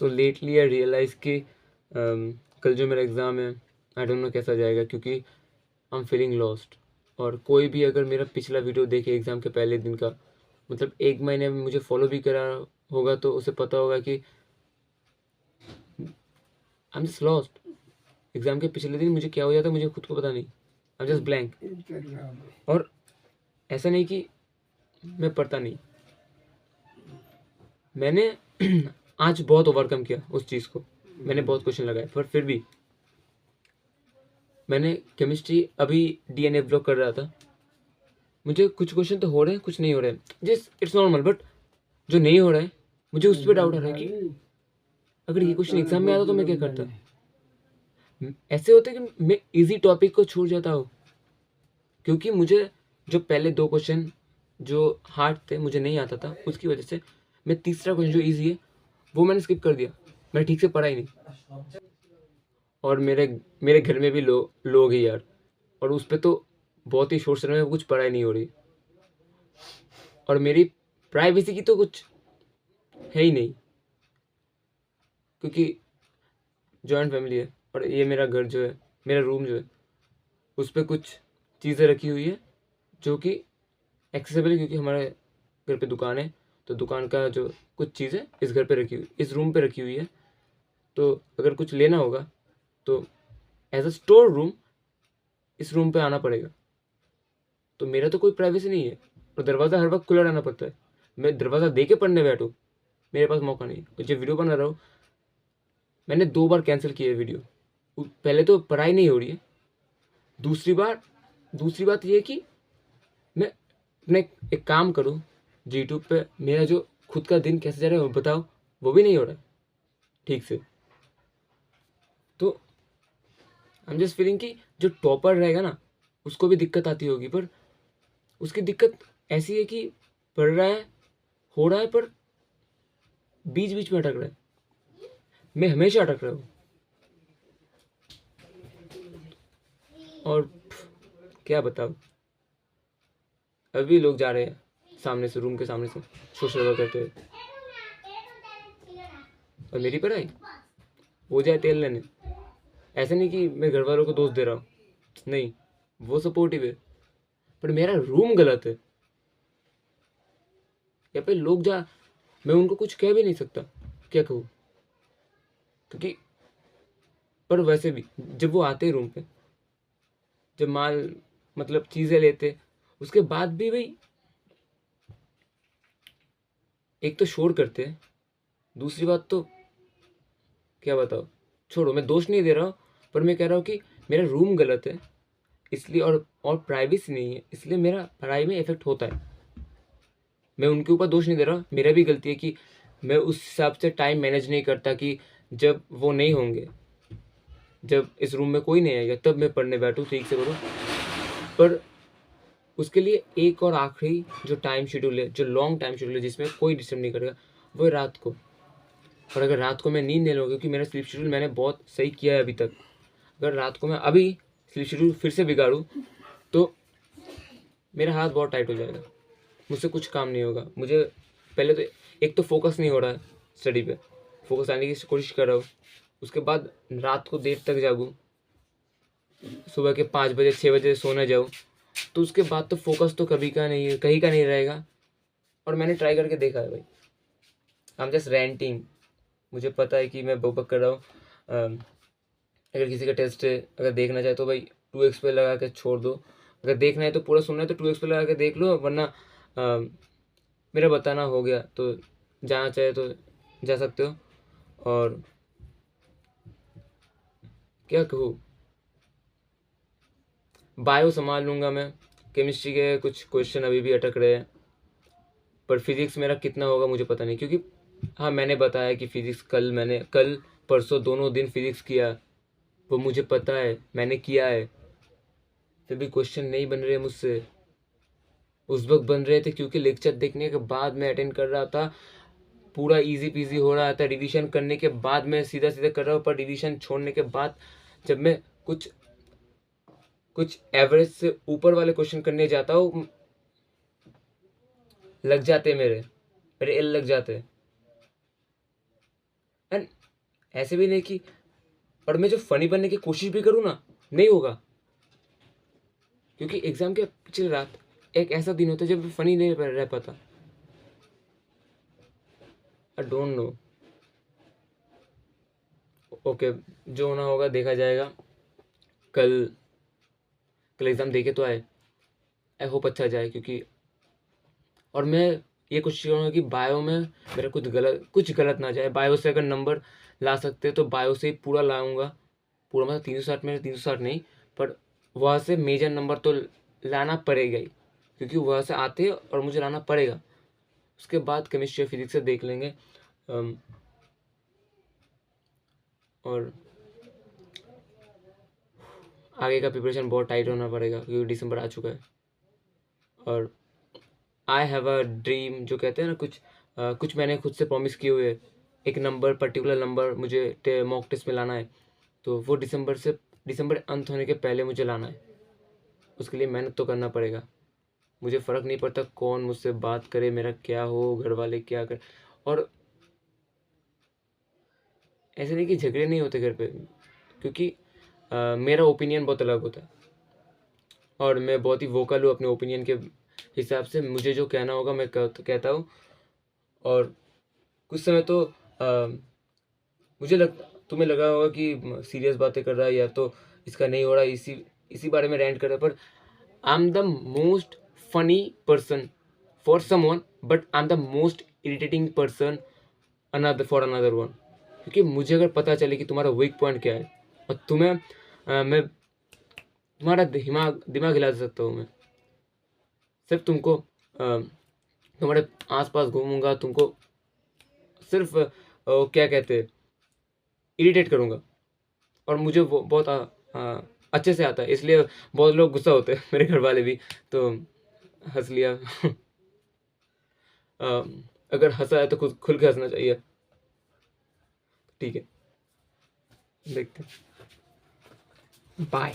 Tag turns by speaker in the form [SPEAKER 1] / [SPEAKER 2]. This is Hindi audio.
[SPEAKER 1] सो लेटली आई रियलाइज़ कि कल जो मेरा एग्ज़ाम है आई डोंट नो कैसा जाएगा, क्योंकि आई एम फीलिंग लॉस्ट। और कोई भी अगर मेरा पिछला वीडियो देखे एग्ज़ाम के पहले दिन का, मतलब 1 महीने में मुझे फॉलो भी करा होगा, तो उसे पता होगा कि I am just lost. Exam के पिछले दिन मुझे क्या हो जाता है मुझे खुद को पता नहीं, आई एम जस्ट ब्लैंक। और ऐसा नहीं कि मैं पढ़ता नहीं, मैंने आज बहुत ओवरकम किया उस चीज़ को, मैंने बहुत क्वेश्चन लगाए, पर फिर भी मैंने केमिस्ट्री अभी डीएनए ब्लॉक कर रहा था, मुझे कुछ क्वेश्चन तो हो रहे हैं, कुछ नहीं हो रहे हैं, जस्ट इट्स नॉर्मल। बट जो नहीं हो रहा है मुझे उस पर डाउट आ रहा है कि अगर ये क्वेश्चन एग्जाम में आता तो मैं क्या करता। ऐसे होता है कि मैं इजी टॉपिक को छूट जाता हूँ, क्योंकि मुझे जो पहले 2 क्वेश्चन जो हार्ड थे मुझे नहीं आता था, उसकी वजह से मैं तीसरा क्वेश्चन जो ईजी है वो मैंने स्किप कर दिया, मैंने ठीक से पढ़ा ही नहीं। और मेरे मेरे घर में भी लोग हैं यार, और उस पर तो बहुत ही शोर शराबे में कुछ पढ़ाई नहीं हो रही, और मेरी प्राइवेसी की तो कुछ है ही नहीं, क्योंकि जॉइंट फैमिली है। और ये मेरा घर जो है, मेरा रूम जो है, उस पर कुछ चीज़ें रखी हुई है जो कि एक्सेसिबल है, क्योंकि हमारे घर पे दुकान है, तो दुकान का जो कुछ चीज़ें इस घर पे रखी हुई, इस रूम पे रखी हुई है, तो अगर कुछ लेना होगा तो एज अ स्टोर रूम इस रूम पे आना पड़ेगा। तो मेरा तो कोई प्राइवेसी नहीं है, और दरवाज़ा हर वक्त खुला रहना पड़ता है। मैं दरवाज़ा दे के पढ़ने बैठूँ, मेरे पास मौका नहीं। और जो वीडियो बना रहा हूँ, मैंने 2 बार कैंसिल किया है वीडियो। पहले तो पढ़ाई नहीं हो रही है, दूसरी बात ये है कि मैं अपने एक काम करूँ यूट्यूब पे, मेरा जो खुद का दिन कैसे जा रहा है वो बताओ, वो भी नहीं हो रहा है ठीक से। तो आई एम जस्ट फीलिंग कि जो टॉपर रहेगा ना उसको भी दिक्कत आती होगी, पर उसकी दिक्कत ऐसी है कि पढ़ रहा है, हो रहा है, पर बीच बीच में अटक रहा है। मैं हमेशा अटक रहा हूँ, और क्या बताऊँ। अभी लोग जा रहे हैं सामने से, रूम के सामने से शोर करते हुए, और मेरी पढ़ाई हो जाए तेल लेने। ऐसा नहीं कि मैं घर वालों को दोष दे रहा हूँ, नहीं, वो सपोर्टिव है, पर मेरा रूम गलत है। यहाँ पे लोग जा, मैं उनको कुछ कह भी नहीं सकता, क्या कहूँ, क्योंकि पर वैसे भी जब वो आते रूम पे, जब माल मतलब चीज़ें लेते, उसके बाद भी भाई एक तो शोर करते हैं, दूसरी बात तो क्या बताओ, छोड़ो, मैं दोष नहीं दे रहा हूँ, पर मैं कह रहा हूँ कि मेरा रूम गलत है इसलिए, और प्राइवेसी नहीं है इसलिए मेरा पढ़ाई में इफेक्ट होता है। मैं उनके ऊपर दोष नहीं दे रहा, मेरा भी गलती है कि मैं उस हिसाब से टाइम मैनेज नहीं करता कि जब वो नहीं होंगे, जब इस रूम में कोई नहीं आएगा तब मैं पढ़ने बैठूँ, ठीक से करूँ। पर उसके लिए एक और आखिरी जो टाइम शेड्यूल है, जो लॉन्ग टाइम शेड्यूल है जिसमें कोई डिस्टर्ब नहीं करेगा, वो है रात को। और अगर रात को मैं नींद नहीं लूँगा, क्योंकि मेरा स्लीप शेड्यूल मैंने बहुत सही किया है अभी तक, अगर रात को मैं अभी स्लीप शेड्यूल फिर से बिगाड़ूँ तो मेरा हाथ बहुत टाइट हो जाएगा, मुझसे कुछ काम नहीं होगा। मुझे पहले तो एक तो फोकस नहीं हो रहा है स्टडी पे, फोकस आने की कोशिश कर रहा हूँ, उसके बाद रात को देर तक जागूँ, सुबह के 5 बजे 6 बजे सोने जाऊँ, तो उसके बाद तो फोकस तो कभी का नहीं है, कहीं का नहीं रहेगा। और मैंने ट्राई करके देखा है भाई, आई एम जस्ट रेंटिंग, मुझे पता है कि मैं बकबक कर रहा हूँ। अगर किसी का टेस्ट है, अगर देखना चाहे तो भाई 2x पे लगा के छोड़ दो, अगर देखना है तो पूरा सुनना है तो 2x पे लगा के देख लो, वरना मेरा बताना हो गया तो जाना चाहे तो जा सकते हो। और क्या कहूँ, बायो संभाल लूँगा मैं, केमिस्ट्री के कुछ क्वेश्चन अभी भी अटक रहे हैं, पर फिजिक्स मेरा कितना होगा मुझे पता नहीं, क्योंकि हाँ मैंने बताया कि फिजिक्स मैंने कल परसों दोनों दिन फिजिक्स किया, वो मुझे पता है, मैंने किया है, फिर भी क्वेश्चन नहीं बन रहे मुझसे। उस वक्त बन रहे थे क्योंकि लेक्चर देखने के बाद मैं अटेंड कर रहा था, पूरा इजी पीजी हो रहा था, रिवीजन करने के बाद मैं सीधा सीधा कर रहा हूँ, पर रिवीजन छोड़ने के बाद जब मैं कुछ कुछ एवरेज से ऊपर वाले क्वेश्चन करने जाता हूँ, लग जाते मेरे एल लग जाते। एंड ऐसे भी नहीं कि, और मैं जो फ़नी बनने की कोशिश भी करूँ ना, नहीं होगा, क्योंकि एग्ज़ाम के पिछले रात एक ऐसा दिन होता है जब मैं फ़नी नहीं रह पाता। I don't know. ओके, जो होना होगा देखा जाएगा। कल कल एग्ज़ाम देके तो आए, आई होप अच्छा जाए, क्योंकि और मैं ये कोशिश करूँगा कि बायो में मेरा कुछ गलत ना जाए। बायो से अगर नंबर ला सकते तो बायो से ही पूरा लाऊँगा, पूरा मतलब 360 में 360 नहीं, पर वहाँ से मेजर नंबर तो लाना पड़ेगा ही, क्योंकि वहाँ से आते हैं और मुझे लाना पड़ेगा। उसके बाद केमिस्ट्री और फिजिक्स से देख लेंगे। और आगे का प्रिपरेशन बहुत टाइट होना पड़ेगा, क्योंकि दिसंबर आ चुका है। और आई हैव अ ड्रीम, जो कहते हैं ना, कुछ मैंने खुद से प्रॉमिस किए हुए, एक नंबर, पर्टिकुलर नंबर मुझे मॉक टेस्ट में लाना है, तो वो दिसंबर अंत होने के पहले मुझे लाना है। उसके लिए मेहनत तो करना पड़ेगा। मुझे फ़र्क नहीं पड़ता कौन मुझसे बात करे, मेरा क्या हो, घर वाले क्या कर, और ऐसे नहीं कि झगड़े नहीं होते घर पे, क्योंकि मेरा ओपिनियन बहुत अलग होता है और मैं बहुत ही वोकल हूँ अपने ओपिनियन के हिसाब से। मुझे जो कहना होगा मैं कहता हूँ। और कुछ समय तो तुम्हें लगा होगा कि सीरियस बातें कर रहा है या तो इसका नहीं हो रहा, इसी इसी बारे में रेंट कर रहा है, पर I am the most funny person for someone, but I am the most irritating person for another one. क्योंकि मुझे अगर पता चले कि तुम्हारा वीक पॉइंट क्या है, और मैं तुम्हारा दिमाग दिमाग हिला सकता हूँ। मैं सिर्फ तुमको तुम्हारे आसपास घूमूंगा, तुमको सिर्फ क्या कहते हैं, इरिटेट करूँगा। और मुझे वो बहुत अच्छे से आता है, इसलिए बहुत लोग गुस्सा होते हैं, मेरे घर वाले भी, तो हंस लिया। अगर हंसा है तो खुल के हंसना चाहिए। ठीक है, देखते हैं। बाय।